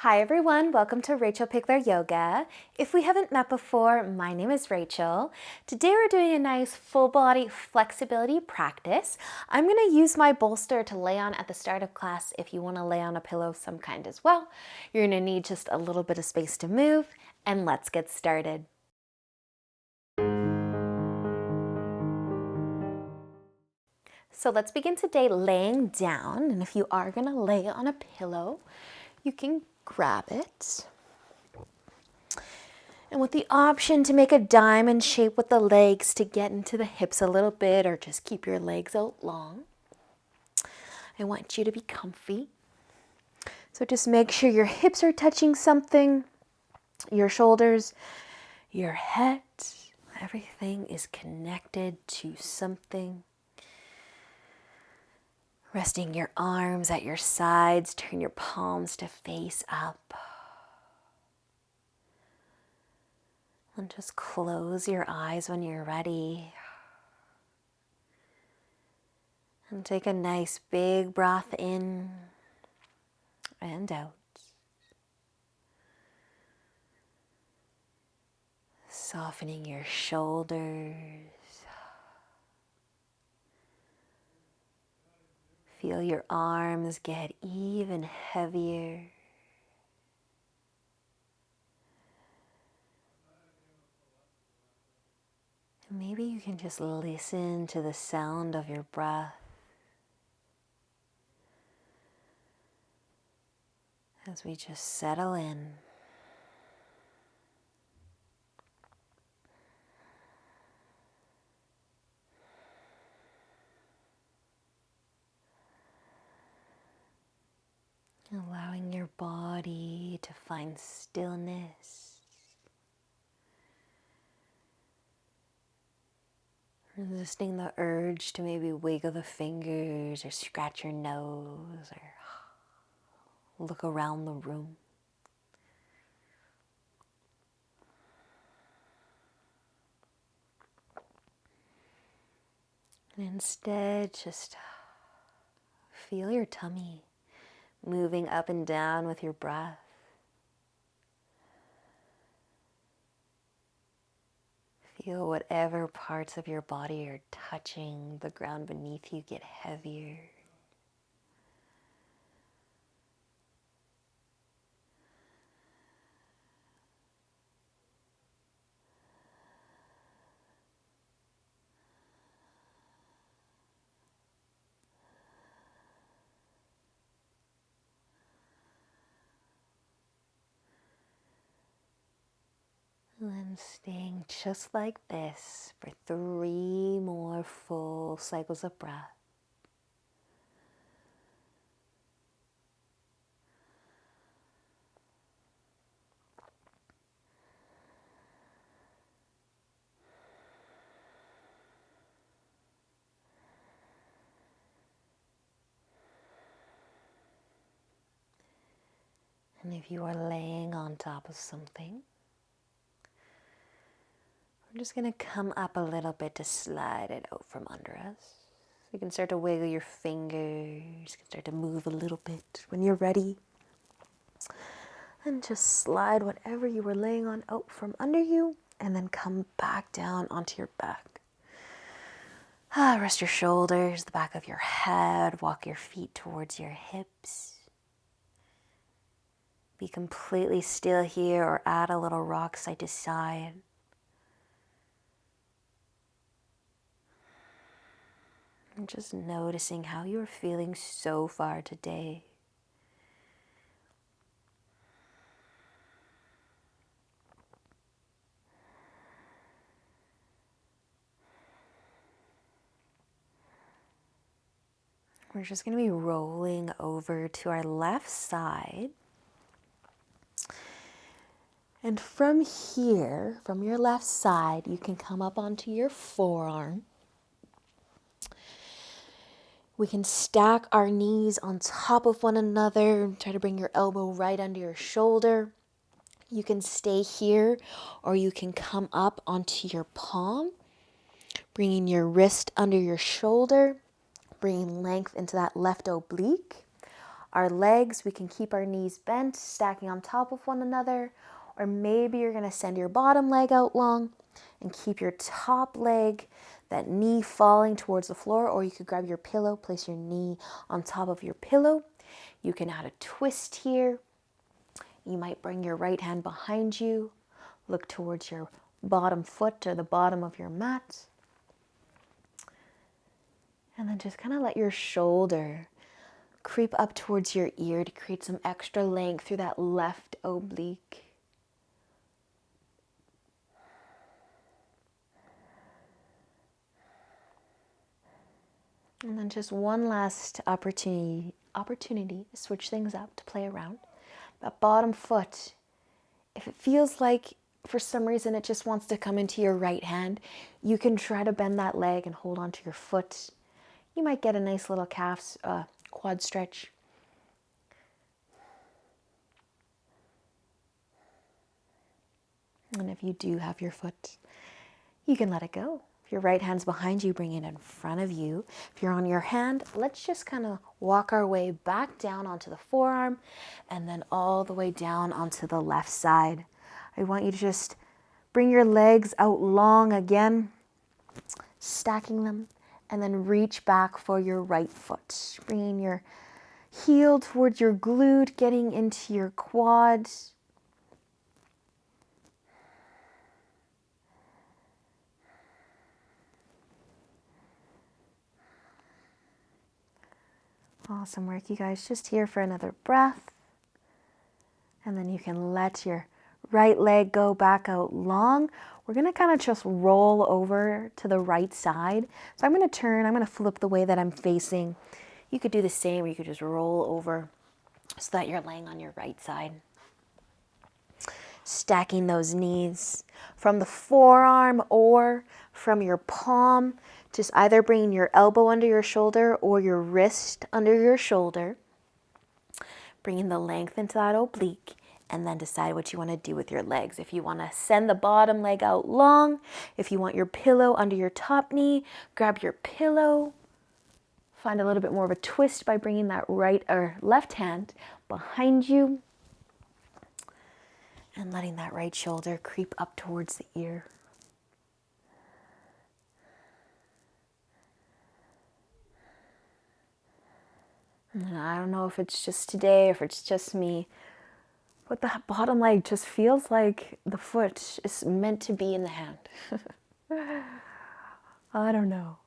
Hi everyone, welcome to rachelpichleryoga. If we haven't met before, my name is Rachel. Today we're doing a nice full body flexibility practice. I'm going to use my bolster to lay on at the start of class if you want to lay on a pillow of some kind as well. You're going to need just a little bit of space to move, and let's get started. So let's begin today laying down, and if you are going to lay on a pillow, you can grab it. And with the option to make a diamond shape with the legs to get into the hips a little bit, or just keep your legs out long. I want you to be comfy. So just make sure your hips are touching something, your shoulders, your head, everything is connected to something. Resting your arms at your sides, turn your palms to face up. And just close your eyes when you're ready. And take a nice big breath in and out. Softening your shoulders. Feel your arms get even heavier. And maybe you can just listen to the sound of your breath as we just settle in. Allowing your body to find stillness. Resisting the urge to maybe wiggle the fingers or scratch your nose or look around the room. And instead, just feel your tummy moving up and down with your breath. Feel whatever parts of your body are touching the ground beneath you get heavier. And then staying just like this for 3 more full cycles of breath. And if you are laying on top of something, we're just going to come up a little bit to slide it out from under us. You can start to wiggle your fingers, you can start to move a little bit when you're ready. And just slide whatever you were laying on out from under you, and then come back down onto your back. Rest your shoulders, the back of your head, walk your feet towards your hips. Be completely still here or add a little rock side to side. And just noticing how you're feeling so far today. We're just going to be rolling over to our left side. And from here, from your left side, you can come up onto your forearm. We can stack our knees on top of one another. Try to bring your elbow right under your shoulder. You can stay here, or you can come up onto your palm, bringing your wrist under your shoulder, bringing length into that left oblique. our legs, we can keep our knees bent, stacking on top of one another. Or maybe you're going to send your bottom leg out long and keep your top leg, that knee falling towards the floor. Or you could grab your pillow, place your knee on top of your pillow. You can add a twist here. You might bring your right hand behind you, look towards your bottom foot or the bottom of your mat. And then just kind of let your shoulder creep up towards your ear to create some extra length through that left oblique. And then just one last opportunity to switch things up, to play around. That bottom foot, if it feels like for some reason it just wants to come into your right hand, you can try to bend that leg and hold onto your foot. You might get a nice little quad stretch. And if you do have your foot, you can let it go. If your right hand's behind you, bring it in front of you. If you're on your hand, let's just kind of walk our way back down onto the forearm and then all the way down onto the left side. I want you to just bring your legs out long again, stacking them, and then reach back for your right foot. Bringing your heel towards your glute, getting into your quads. Awesome work, you guys. Just here for another breath. And then you can let your right leg go back out long. We're going to kind of just roll over to the right side. So I'm going to turn, I'm going to flip the way that I'm facing. You could do the same, or you could just roll over so that you're laying on your right side. Stacking those knees from the forearm or from your palm. Just either bringing your elbow under your shoulder or your wrist under your shoulder. Bringing the length into that oblique, and then decide what you want to do with your legs. If you want to send the bottom leg out long, if you want your pillow under your top knee, grab your pillow. Find a little bit more of a twist by bringing that right or left hand behind you and letting that right shoulder creep up towards the ear. And I don't know if it's just today, or if it's just me, but the bottom leg just feels like the foot is meant to be in the hand. I don't know.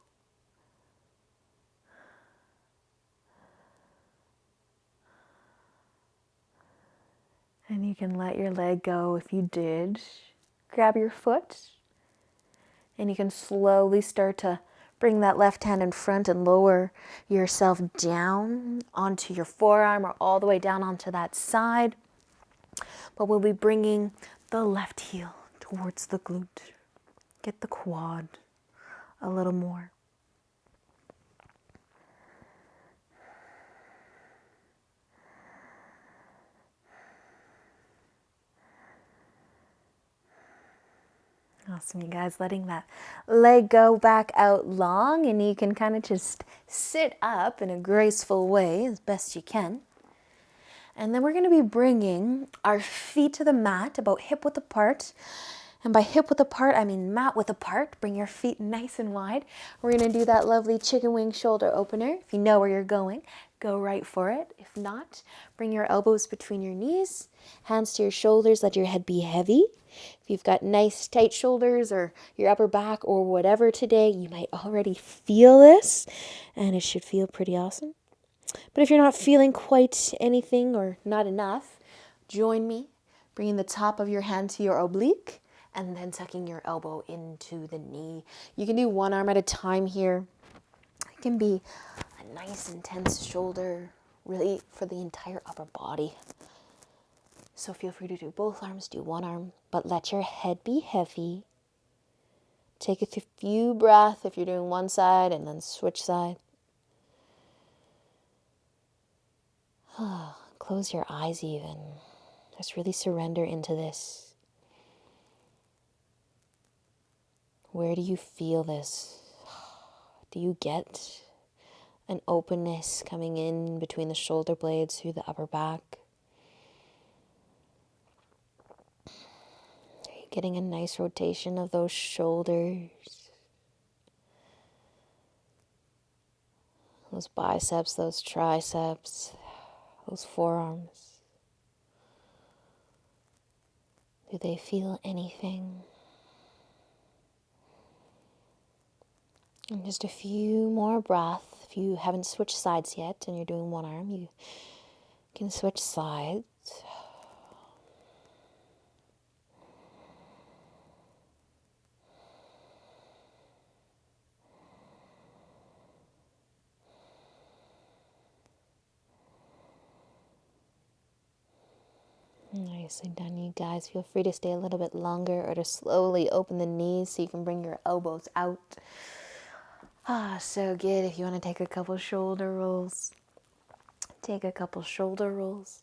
And you can let your leg go if you did. Grab your foot, and you can slowly start to bring that left hand in front and lower yourself down onto your forearm or all the way down onto that side. But we'll be bringing the left heel towards the glute. Get the quad a little more. Awesome, you guys. Letting that leg go back out long, and you can kind of just sit up in a graceful way as best you can. And then we're going to be bringing our feet to the mat about hip width apart. And by hip width apart, I mean mat width apart. Bring your feet nice and wide. We're going to do that lovely chicken wing shoulder opener. If you know where you're going, go right for it. If not, bring your elbows between your knees, hands to your shoulders, let your head be heavy. If you've got nice tight shoulders or your upper back or whatever today, you might already feel this, and it should feel pretty awesome. But if you're not feeling quite anything or not enough, join me, bringing the top of your hand to your oblique and then tucking your elbow into the knee. You can do one arm at a time here. It can be a nice intense shoulder, really for the entire upper body. So feel free to do both arms, do one arm, but let your head be heavy. Take a few breaths if you're doing one side and then switch side. Close your eyes even. Just really surrender into this. Where do you feel this? Do you get an openness coming in between the shoulder blades through the upper back. Getting a nice rotation of those shoulders, those biceps, those triceps, those forearms. Do they feel anything? And just a few more breaths. If you haven't switched sides yet and you're doing one arm, you can switch sides. Nicely done, you guys. Feel free to stay a little bit longer or to slowly open the knees so you can bring your elbows out. So good. If you want to take a couple shoulder rolls, take a couple shoulder rolls.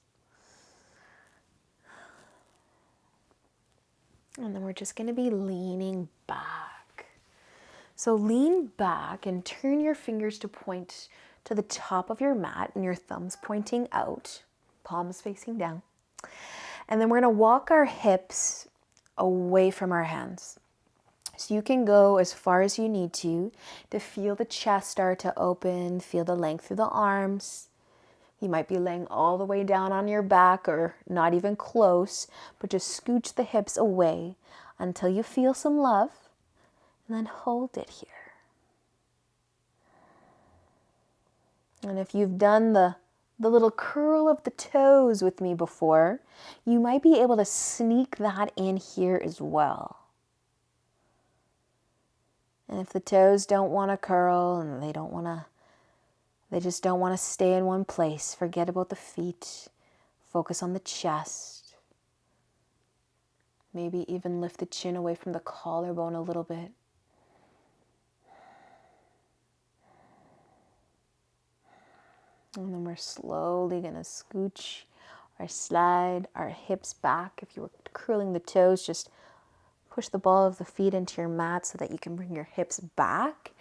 And then we're just going to be leaning back. So lean back and turn your fingers to point to the top of your mat and your thumbs pointing out, palms facing down. And then we're going to walk our hips away from our hands. So you can go as far as you need to feel the chest start to open, feel the length through the arms. You might be laying all the way down on your back or not even close, but just scooch the hips away until you feel some love, and then hold it here. And if you've done the little curl of the toes with me before, you might be able to sneak that in here as well. And if the toes don't want to curl and they just don't want to stay in one place, forget about the feet. Focus on the chest. Maybe even lift the chin away from the collarbone a little bit. And then we're slowly going to scooch or slide our hips back. If you were curling the toes, just push the ball of the feet into your mat so that you can bring your hips back.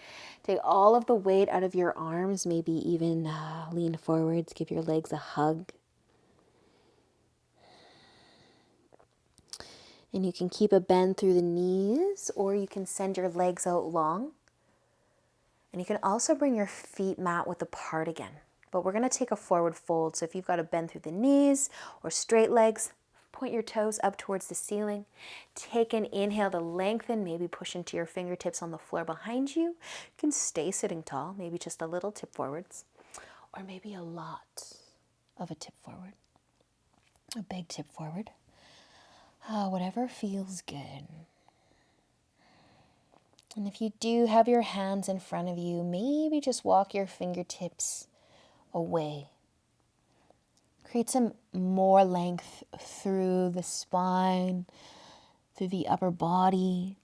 Take all of the weight out of your arms, maybe even lean forwards, give your legs a hug. And you can keep a bend through the knees, or you can send your legs out long. And you can also bring your feet mat width apart again. But we're going to take a forward fold. So if you've got a bend through the knees or straight legs, point your toes up towards the ceiling. Take an inhale to lengthen, maybe push into your fingertips on the floor behind you. You can stay sitting tall, maybe just a little tip forwards, or maybe a lot of a tip forward, a big tip forward. Whatever feels good. And if you do have your hands in front of you, maybe just walk your fingertips away. Create some more length through the spine, through the upper body.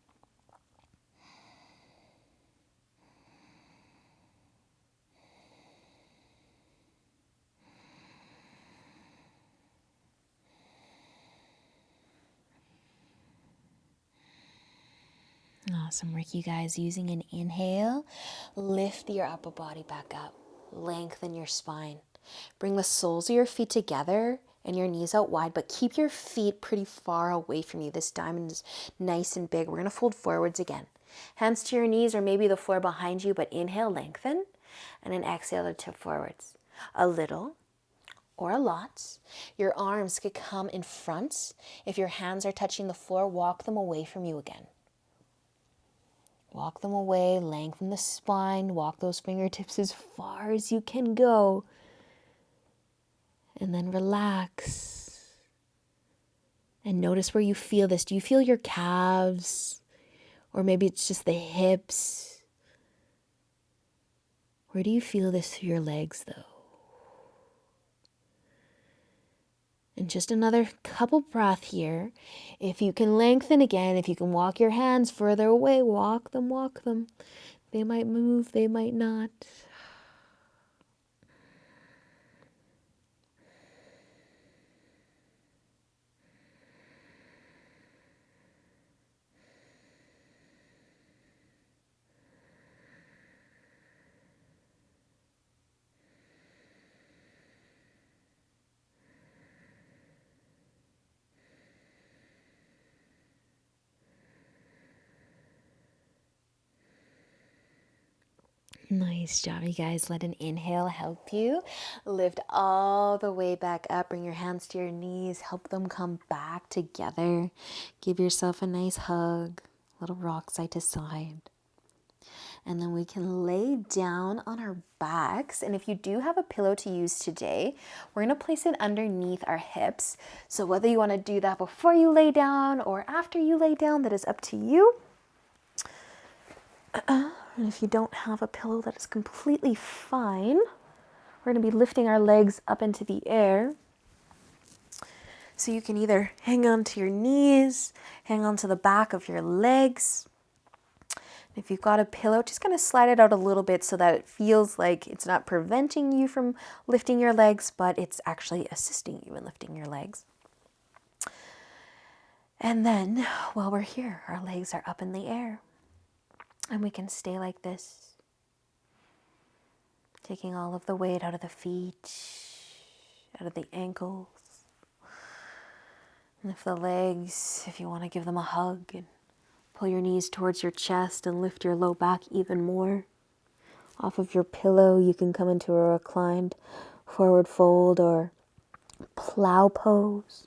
Awesome work, you guys. Using an inhale, lift your upper body back up. Lengthen your spine. Bring the soles of your feet together and your knees out wide, but keep your feet pretty far away from you. This diamond is nice and big. We're going to fold forwards again. Hands to your knees or maybe the floor behind you, but inhale, lengthen, and then exhale to tip forwards. A little or a lot. Your arms could come in front. If your hands are touching the floor, walk them away from you again. Walk them away, lengthen the spine, walk those fingertips as far as you can go. And then relax. And notice where you feel this. Do you feel your calves? Or maybe it's just the hips? Where do you feel this through your legs, though? And just another couple breaths here. If you can lengthen again, if you can walk your hands further away, walk them, walk them. They might move, they might not. Nice job, you guys. Let an inhale help you. Lift all the way back up. Bring your hands to your knees. Help them come back together. Give yourself a nice hug. Little rock side to side. And then we can lay down on our backs. And if you do have a pillow to use today, we're going to place it underneath our hips. So whether you want to do that before you lay down or after you lay down, that is up to you. And if you don't have a pillow, that is completely fine. We're going to be lifting our legs up into the air. So you can either hang on to your knees, hang on to the back of your legs. If you've got a pillow, just kind of slide it out a little bit so that it feels like it's not preventing you from lifting your legs, but it's actually assisting you in lifting your legs. And then while we're here, our legs are up in the air. And we can stay like this, taking all of the weight out of the feet, out of the ankles. Lift the legs if you want to give them a hug, and pull your knees towards your chest and lift your low back even more. Off of your pillow, you can come into a reclined forward fold or plow pose.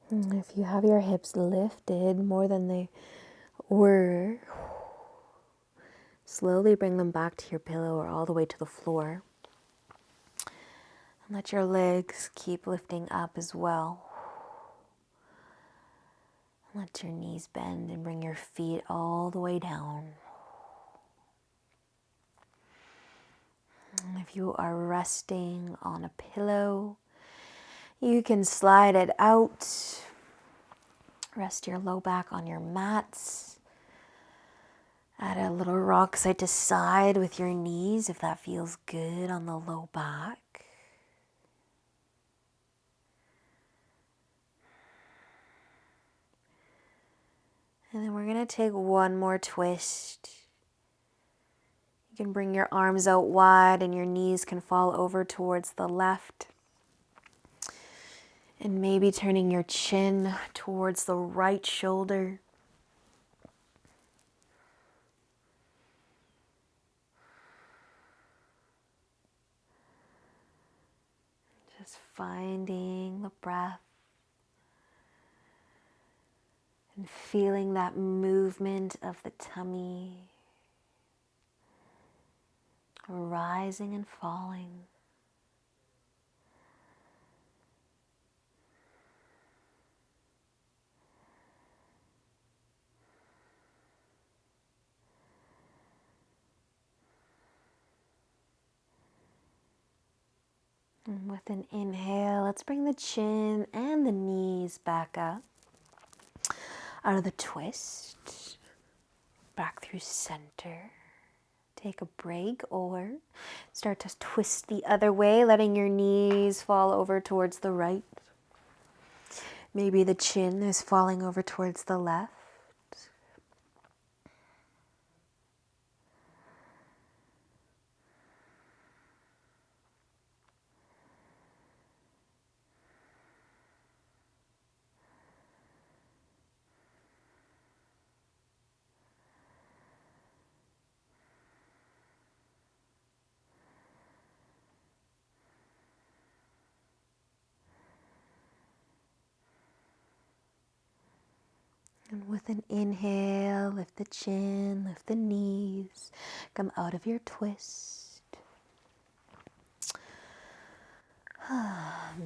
If you have your hips lifted more than they were, slowly bring them back to your pillow or all the way to the floor. And let your legs keep lifting up as well. Let your knees bend and bring your feet all the way down. And if you are resting on a pillow, you can slide it out. Rest your low back on your mats. Add a little rock side to side with your knees if that feels good on the low back. And then we're going to take one more twist. You can bring your arms out wide and your knees can fall over towards the left. And maybe turning your chin towards the right shoulder. Just finding the breath and feeling that movement of the tummy rising and falling. And with an inhale, let's bring the chin and the knees back up. Out of the twist, back through center. Take a break or start to twist the other way, letting your knees fall over towards the right. Maybe the chin is falling over towards the left. And with an inhale, lift the chin, lift the knees, come out of your twist.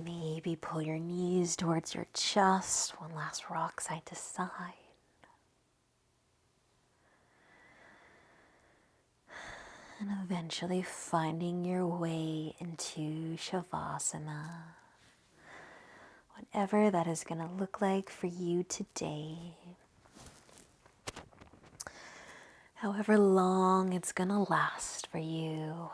Maybe pull your knees towards your chest, one last rock side to side. And eventually finding your way into Shavasana. Whatever that is going to look like for you today. However long it's going to last for you.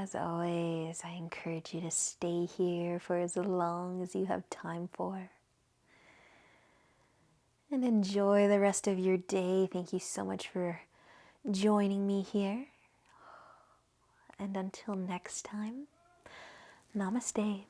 As always, I encourage you to stay here for as long as you have time for. And enjoy the rest of your day. Thank you so much for joining me here. And until next time, namaste.